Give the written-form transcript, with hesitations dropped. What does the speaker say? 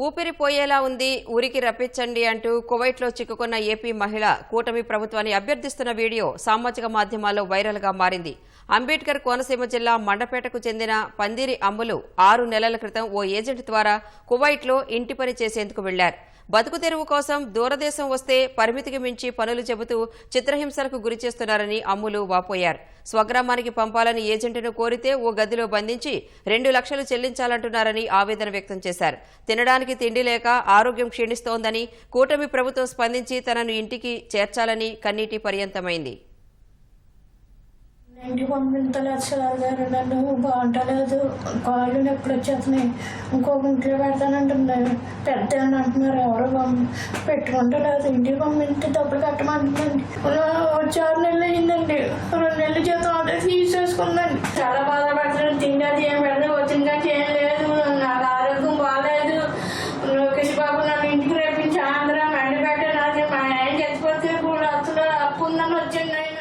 ఊపిరిపోయేలా ఉంది, ఊరికి రప్పించండి అంటూ కువైట్లో చిక్కుకున్న ఏపీ మహిళ కూటమి ప్రభుత్వాన్ని అభ్యర్థిస్తున్న వీడియో సామాజిక మాధ్యమాల్లో వైరల్గా మారింది. అంబేద్కర్ కోనసీమ జిల్లా మండపేటకు చెందిన పందిరి అమ్ములు 6 నెలల క్రితం ఓ ఏజెంట్ ద్వారా కువైట్లో ఇంటి పని చేసేందుకు వెళ్లారు. బతుకు తెరువు కోసం దూరదేశం వస్తే పరిమితికి మించి పనులు చెబుతూ చిత్రహింసలకు గురిచేస్తున్నారని అమ్ములు వాపోయారు. స్వగ్రామానికి పంపాలని ఏజెంట్ను కోరితే ఓ గదిలో బంధించి 2 లక్షలు చెల్లించాలంటున్నారని ఆవేదన వ్యక్తం చేశారు. తినడానికి తిండి లేక ఆరోగ్యం క్షీణిస్తోందని కూటమి ప్రభుత్వం స్పందించి తనను ఇంటికి చేర్చాలని కన్నీటి పర్యంతమైంది. ఇంటికి పంపించలేదు సార్ గారు, నన్ను బాగుంటలేదు, కాళ్ళు నొప్పులు వచ్చేస్తున్నాయి, ఇంకొక ఇంట్లో పెడతానంటున్నారు, పెద్ద అని అంటున్నారు, ఎవరు పెట్టుకుంటలేదు, ఇంటికి పంపిస్తే డబ్బులు కట్టమంటుందండి. 6 నెలలు అయిందండి, 2 నెలల జీతం అదే తీసేసుకుందండి. చాలా బాధపడుతున్నాను, తిండి అది ఏం పెడతా వచ్చిన కానీ ఏం లేదు, నాకు ఆరోగ్యం బాగాలేదు. లోకేష్ బాబు నన్ను ఇంటికి రేపించి ఆంధ్ర మండిపెట్ట, నాది మా ఆయన చచ్చిపోతే కూడా అసలు అప్పు ఉందని వచ్చింది ఆయన.